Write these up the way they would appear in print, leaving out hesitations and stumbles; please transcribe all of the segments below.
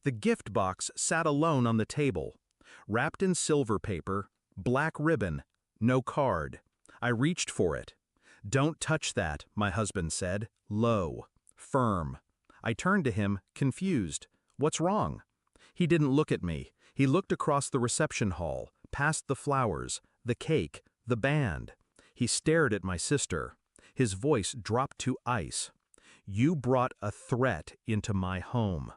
The gift box sat alone on the table, wrapped in silver paper, black ribbon, no card. I reached for it. "Don't touch that," my husband said, low, firm. I turned to him, confused. "What's wrong?" He didn't look at me. He looked across the reception hall, past the flowers, the cake, the band. He stared at my sister. His voice dropped to ice. "You brought a threat into my home."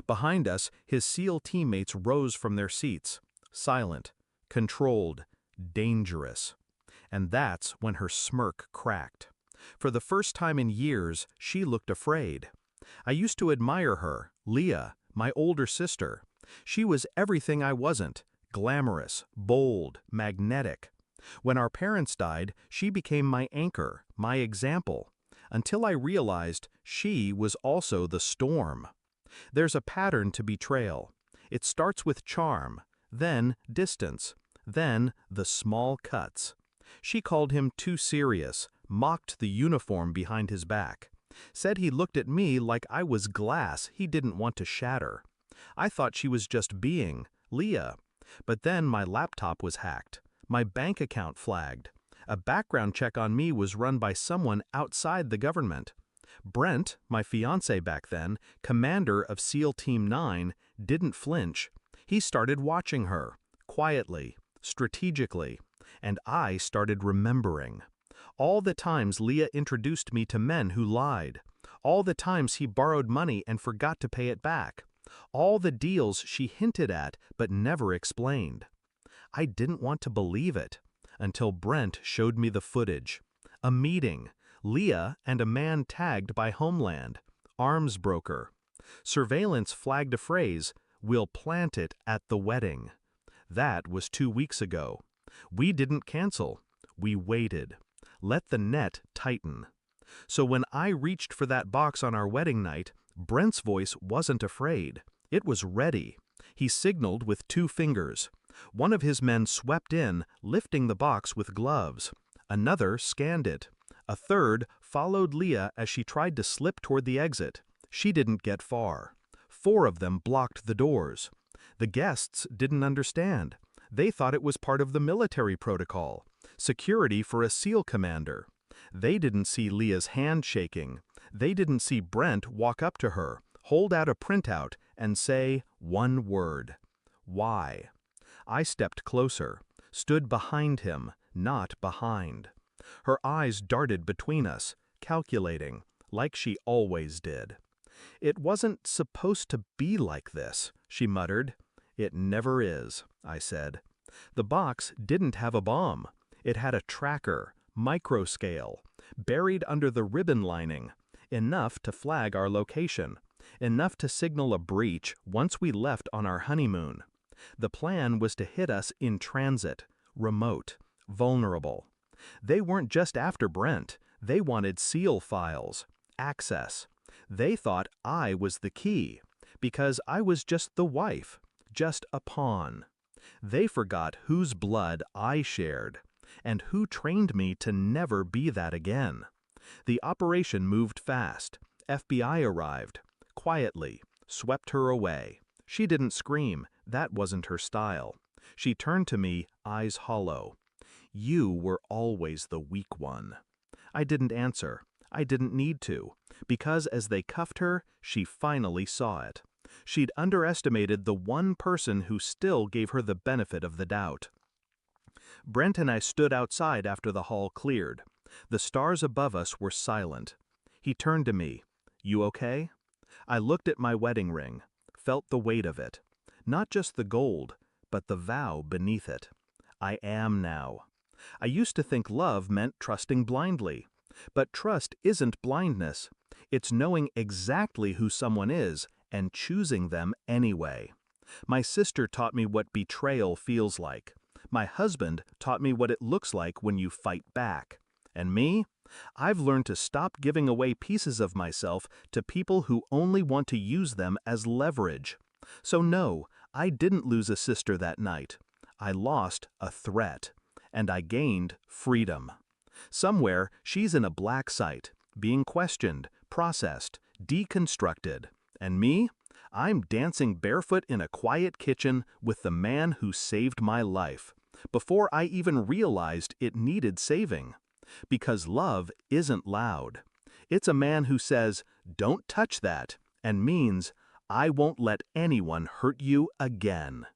Behind us, his SEAL teammates rose from their seats, silent, controlled, dangerous. And that's when her smirk cracked. For the first time in years, she looked afraid. I used to admire her, Leah, my older sister. She was everything I wasn't, glamorous, bold, magnetic. When our parents died, she became my anchor, my example, until I realized she was also the storm. There's a pattern to betrayal. It starts with charm, then distance, then the small cuts. She called him too serious, mocked the uniform behind his back, said he looked at me like I was glass he didn't want to shatter. I thought she was just being Leah. But then my laptop was hacked, my bank account flagged. A background check on me was run by someone outside the government. Brent, my fiancé back then, commander of SEAL Team 9, didn't flinch. He started watching her, quietly, strategically, and I started remembering. All the times Leah introduced me to men who lied. All the times he borrowed money and forgot to pay it back. All the deals she hinted at but never explained. I didn't want to believe it, until Brent showed me the footage. A meeting, Leah and a man tagged by Homeland, arms broker. Surveillance flagged a phrase, "We'll plant it at the wedding." That was 2 weeks ago. We didn't cancel. We waited. Let the net tighten. So when I reached for that box on our wedding night, Brent's voice wasn't afraid. It was ready. He signaled with 2 fingers. One of his men swept in, lifting the box with gloves. Another scanned it. A third followed Leah as she tried to slip toward the exit. She didn't get far. 4 of them blocked the doors. The guests didn't understand. They thought it was part of the military protocol, security for a SEAL commander. They didn't see Leah's hand shaking. They didn't see Brent walk up to her, hold out a printout, and say one word: "Why?" I stepped closer, stood behind him, not behind. Her eyes darted between us, calculating, like she always did. "It wasn't supposed to be like this," she muttered. "It never is," I said. The box didn't have a bomb. It had a tracker, microscale, buried under the ribbon lining, enough to flag our location, enough to signal a breach once we left on our honeymoon. The plan was to hit us in transit, remote, vulnerable. They weren't just after Brent. They wanted SEAL files, access. They thought I was the key, because I was just the wife, just a pawn. They forgot whose blood I shared, and who trained me to never be that again. The operation moved fast. FBI arrived, quietly, swept her away. She didn't scream. That wasn't her style. She turned to me, eyes hollow. "You were always the weak one." I didn't answer. I didn't need to, because as they cuffed her, she finally saw it. She'd underestimated the one person who still gave her the benefit of the doubt. Brent and I stood outside after the hall cleared. The stars above us were silent. He turned to me. "You okay?" I looked at my wedding ring, felt the weight of it. Not just the gold, but the vow beneath it. I am now. I used to think love meant trusting blindly. But trust isn't blindness. It's knowing exactly who someone is and choosing them anyway. My sister taught me what betrayal feels like. My husband taught me what it looks like when you fight back. And me? I've learned to stop giving away pieces of myself to people who only want to use them as leverage. So no, I didn't lose a sister that night. I lost a threat, and I gained freedom. Somewhere, she's in a black site, being questioned, processed, deconstructed. And me? I'm dancing barefoot in a quiet kitchen with the man who saved my life, before I even realized it needed saving. Because love isn't loud. It's a man who says, "Don't touch that," and means, "I won't let anyone hurt you again."